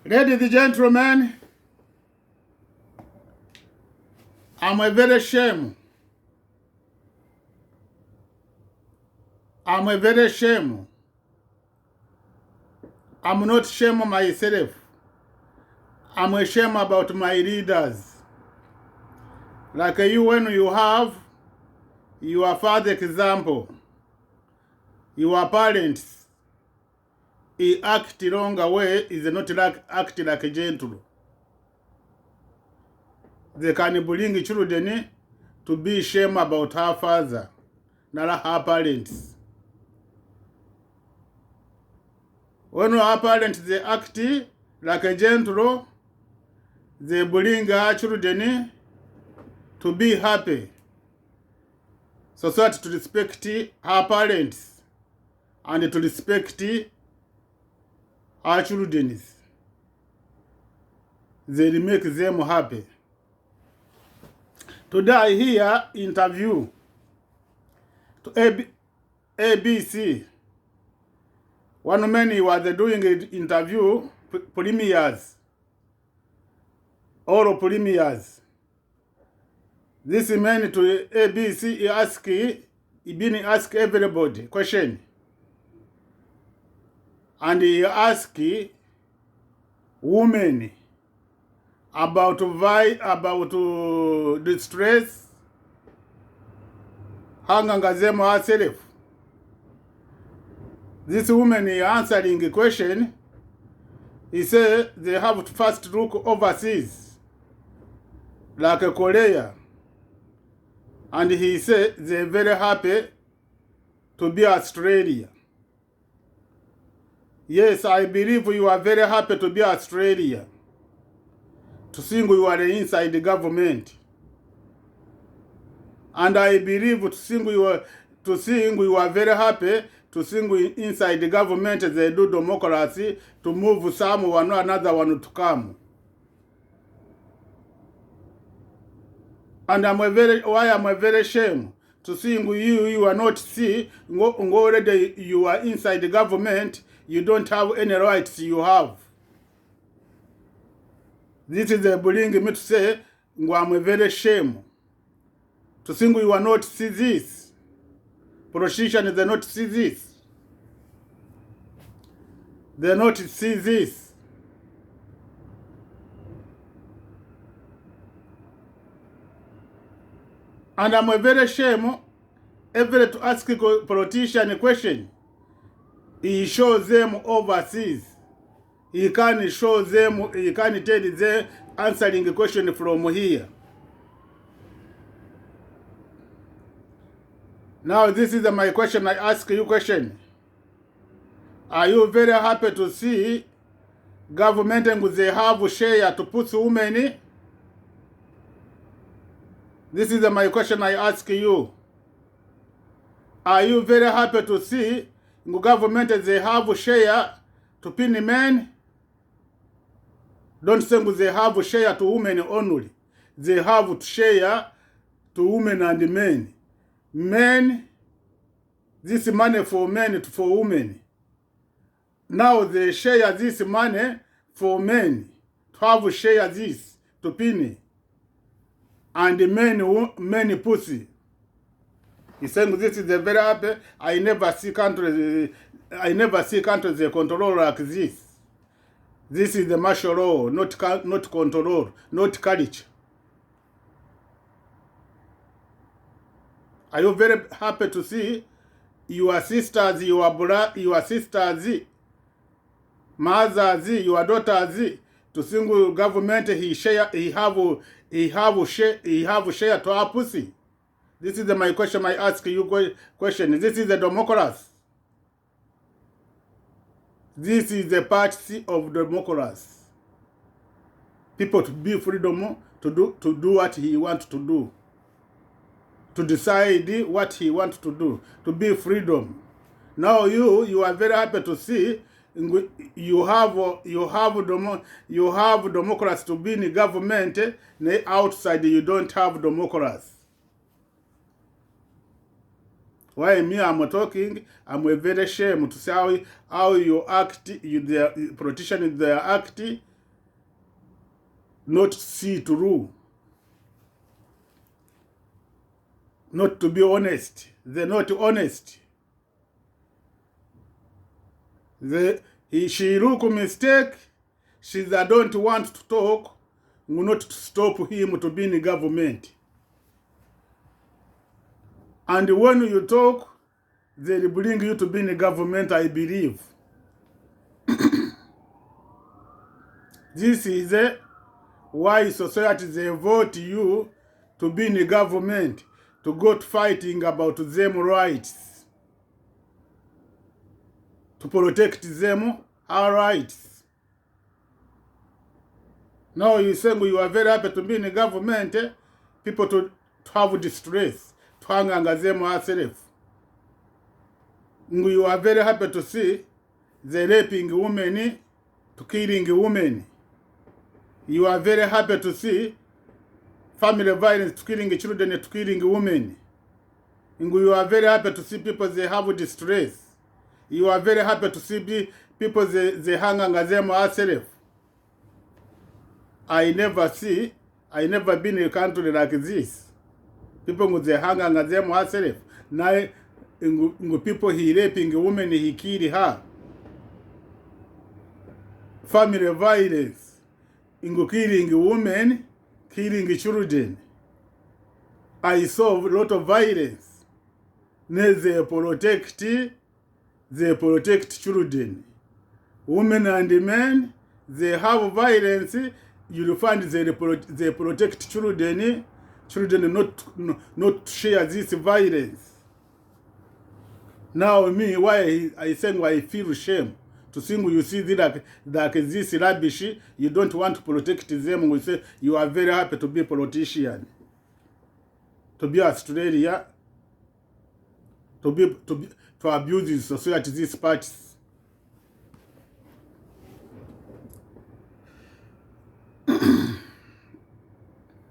Ladies and gentlemen, I'm a very shame. I'm a very shame. I'm not shame of myself. I'm ashamed about my leaders. Like you, when you have your father example, your parents, he act wrong way, is not like act like a gentle. They can bring children to be shame about her father, not her parents. When her parents they act like a gentle, they bring her children to be happy. So that to respect her parents and to respect her children. They make them happy. Today I hear interview to ABC. One man was doing an interview, premiers, oral premiers. This man to ABC, he been ask everybody question. And he ask women about the stress, hanganga them herself. This woman answering a question, he said they have to first look overseas, like Korea. And he said they're very happy to be Australia. Yes, I believe you are very happy to be Australia. To think you are inside the government. And I believe to think you are very happy to think inside the government they do democracy to move someone or another one to come. And I'm a very shame to think you are not already you are inside the government, you don't have any rights you have. This is bring me to say I'm a very shame to think you are not see this. Politicians they not see this. They not see this. And I'm a very shame every to ask a politician a question. He shows them overseas. He can show them, he can tell them answering a question from here. Now this is my question, I ask you question. Are you very happy to see government and they have share to put women? This is my question I ask you. Are you very happy to see government they have share to pin men? Don't think they have share to women only. They have share to women and men. Men, this money for men for women. Now they share this money for men to have share this to pin. And men pussy. He saying this is the very happy. I never see countries they control like this. This is the martial law, not control, not culture. Are you very happy to see your sisters, your sisters, mothers, your daughters, to single government he have share to our pussy? This is my question I ask you question. This is the democracy. This is the party of democracy. People to be freedom to do what he wants to do. To decide what he wants to do. To be freedom. Now you are very happy to see you have democracy to be in the government. Outside you don't have democracy. Why me I'm talking, I'm very ashamed to say how you act, the politicians they act not to see through, not to be honest. They're not honest. She look mistake. She's I don't want to talk, not to stop him to be in the government. And when you talk, they'll bring you to be in the government, I believe. This is why society, they vote you to be in the government, to go fighting about them rights, to protect them our rights. Now you say you are very happy to be in the government, people to have distress, to hang them ourselves. You are very happy to see the raping women, to killing women. You are very happy to see family violence, to killing children, to killing women. You are very happy to see people, they have distress. You are very happy to see people, they hang them ourselves. I never been in a country like this. People, they hang them ourselves. Now, people, he raping a woman, he kill her. Family violence. Killing women, killing children. I saw a lot of violence. They protect children. Women and men, they have violence. You'll find they protect children. Children not share this violence. Now me, why I think I feel shame. To see you see that this rubbish, you don't want to protect them. We say you are very happy to be a politician, to be Australia, to abuse the society, these parties.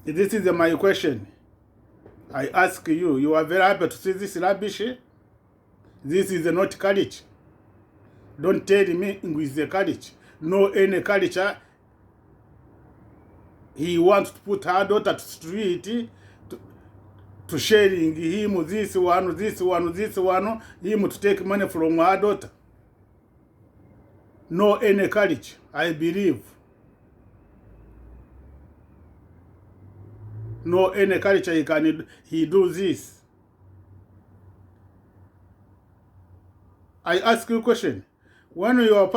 This is my question. I ask you, you are very happy to see this rubbish? This is not courage. Don't tell me with the courage. No any culture. He wants to put her daughter to street, to sharing him this one, him to take money from her daughter. No any courage, I believe. No any culture he do this. I ask you a question. When your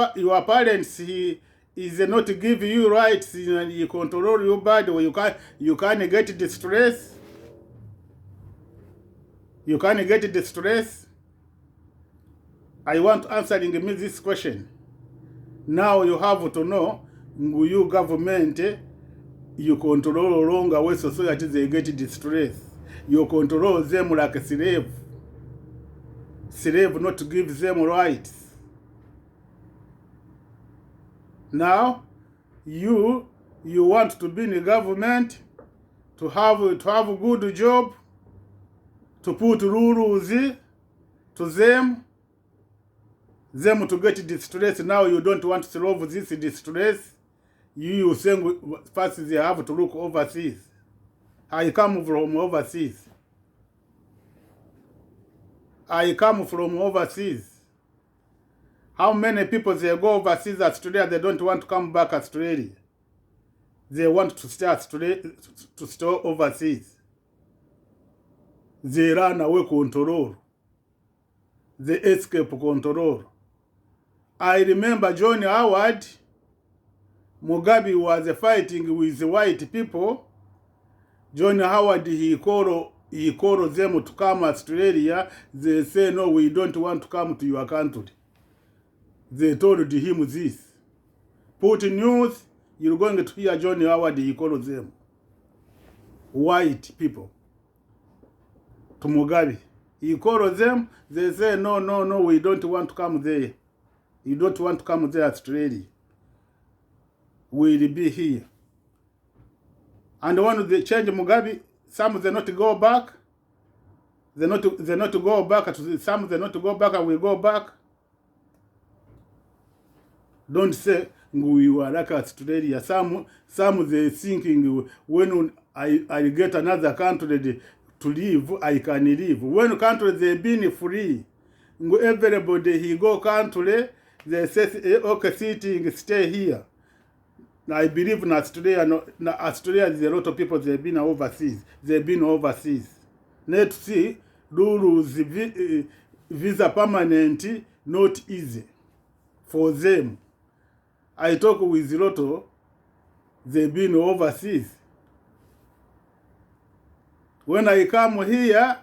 parents is not give you rights and he control you bad, or you can't get distress. You can't get distress. I want answering me this question. Now you have to know, you government, you control longer way society they get distress. You control them like a slave. Slave not to give them rights. Now, you want to be in the government, to have a good job, to put rules to them to get distress. Now you don't want to solve this distress. You saying first they have to look overseas. I come from overseas. How many people they go overseas Australia, they don't want to come back Australia. They want to stay Australia, to stay overseas. They run away control. They escape control. I remember John Howard, Mugabe was fighting with the white people. John Howard, he called them to come Australia. They say, no, we don't want to come to your country. They told him this. Put news, you're going to hear John Howard, he called them. White people. To Mugabe. He called them, they say, no, we don't want to come there. You don't want to come there, Australia. We'll be here. And when they change Mugabe, some they not go back. They not go back. Some they not go back and we go back. Don't say we were like Australia. Some they thinking when I get another country to live, I can live. When country they been free, everybody he go country, they say okay, sitting, stay here. I believe in Australia, Australia there's a lot of people they've been overseas. Net see rules visa permanent not easy for them. I talk with Lotto, they've been overseas. When I come here,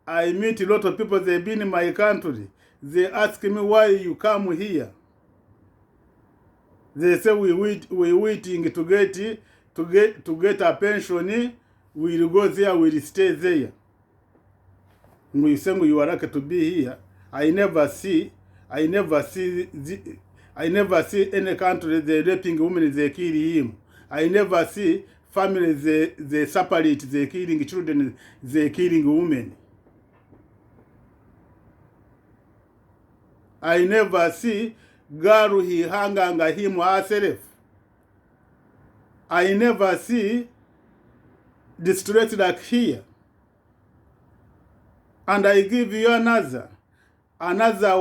I meet a lot of people, they've been in my country. They ask me why you come here. They say we waiting to get a pension. We'll go there, we'll stay there. We say you are lucky to be here. I never see any country they raping women, they kill him. I never see families they separate, they killing children, they killing women. I never see girl he hanganga him herself. I never see distress like here. And I give you another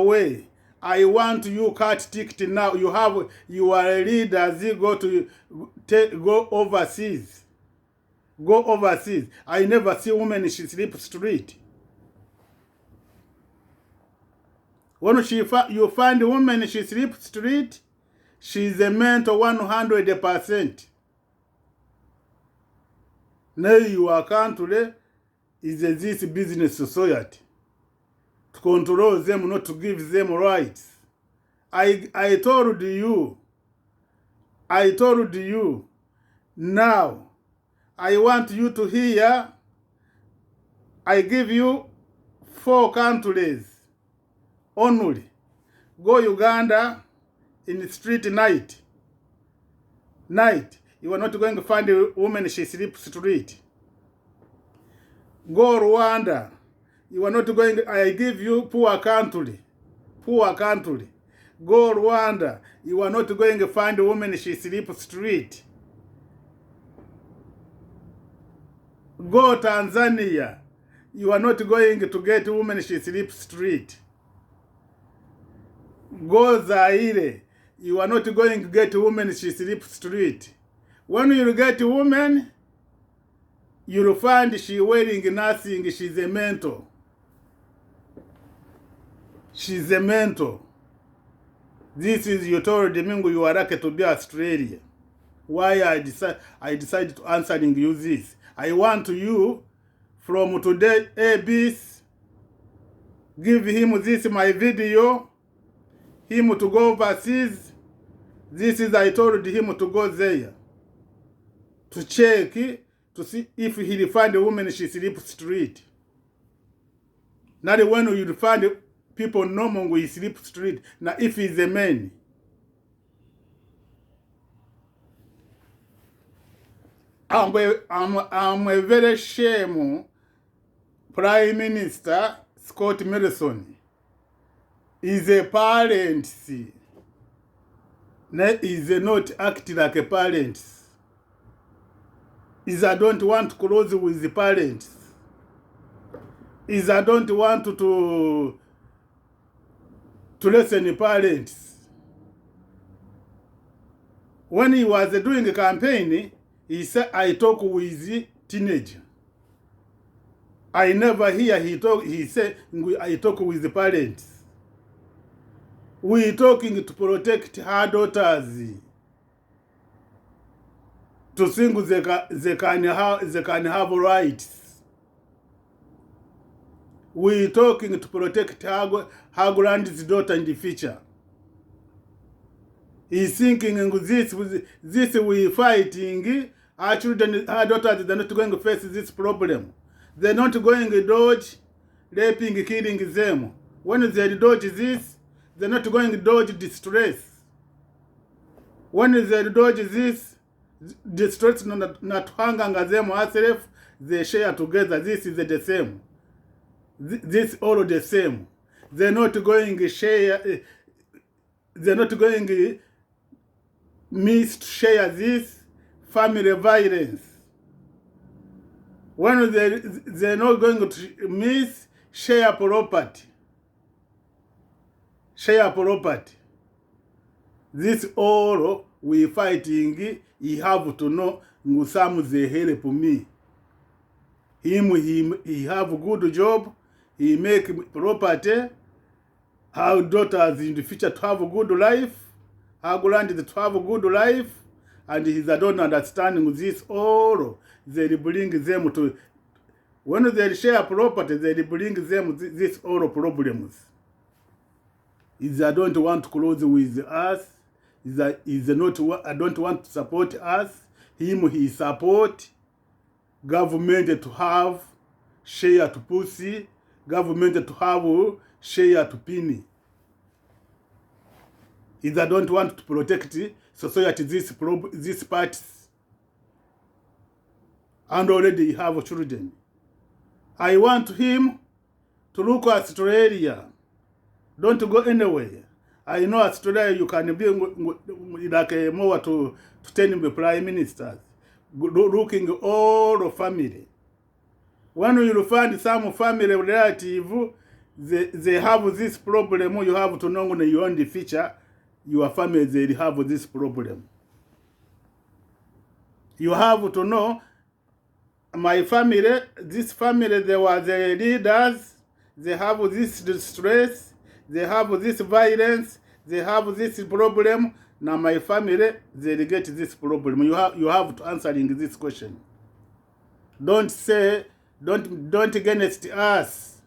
way. I want you cut ticket now. You have your leaders go overseas. Go overseas. I never see women she sleep street. When you find a woman she sleep street, she's a mentor 100%. Now your country is this business society to control them, not to give them rights. I told you. Now, I want you to hear. I give you 4 countries only. Go Uganda in the street night. You are not going to find a woman she sleep street. Go Rwanda. You are not going. I give you poor country. Go Rwanda. You are not going to find a woman she sleep street. Go Tanzania. You are not going to get a woman she sleep street. Go Zaire. You are not going to get a woman she sleep street. When you get a woman, you'll find she wearing nothing. She's a mentor. This is you told me you are lucky to be Australia. Why I decided to answering you this. I want you from today, Abis, give him this my video, him to go overseas. This is I told him to go there. To check, to see if he'll find a woman she sleep street. Not when you find people normal we sleep street. Now if he's a man. I'm a very shame Prime Minister Scott Morrison is a parent. Is not act like a parent. Is I don't want to close with the parents. Is I don't want to listen to parents. When he was doing a campaign, he said, I talk with the teenager. I never hear he said, I talk with the parents. We talking to protect her daughters. To think they can have rights. We talking to protect her granddaughter in the future. He's thinking this we fighting. Our children, our daughters, they're not going to face this problem. They're not going to dodge raping, killing them. When they dodge this, they're not going to dodge distress. When they dodge this, distress not hanging them herself, they share together. This is the same. This all the same. They're not going to share. They're not going miss to share this family violence. When they're not going to miss share property. Share property. This all we fighting, he have to know Ngusamu they help me. He have a good job, he make property, our daughters in the future to have a good life, our grandchildren to have a good life, and he don't understand this all. They bring them to, when they share property, they bring them this all problems. Is I don't want to close with us. Is not I don't want to support us. He support government to have share to pussy, government to have share to penny. Is I don't want to protect society these parties. And already have children. I want him to look at Australia. Don't go anywhere. I know Australia you can be like more to 10 prime ministers. Looking all the family. When you find some family relative, they have this problem, you have to know when you own the future, your family, they have this problem. You have to know, my family, this family, they were the leaders, they have this distress, they have this violence, they have this problem. Now my family, they get this problem. You have to answering this question. Don't say, don't against us.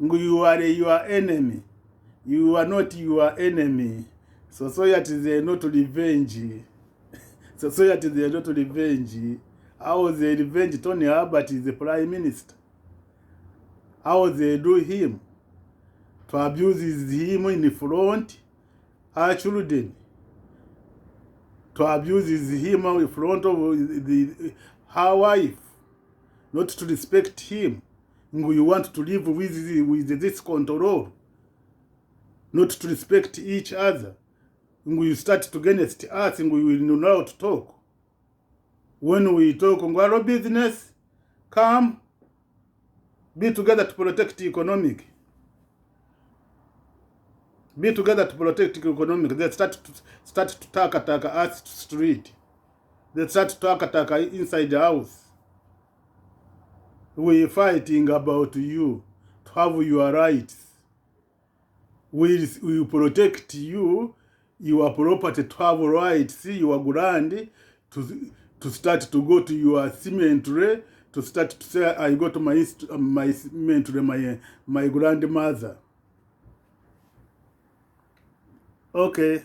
You are your enemy. You are not your enemy. Society they not revenge. Society they not revenge. How they revenge Tony Abbott is the prime minister? How they do him? To abuse him in the front, her children. To abuse him in front of her wife. Not to respect him. You want to live with this control. Not to respect each other. You start to against us and we will know how to talk. When we talk on our business, come, be together to protect the economic. Be together to protect the economic. They start to talk us to street. They start to talk inside the house. We're fighting about you to have your rights. We protect you, your property to have rights, your grand, to start to go to your cemetery, to start to say, I go to my cemetery, my grandmother. Okay.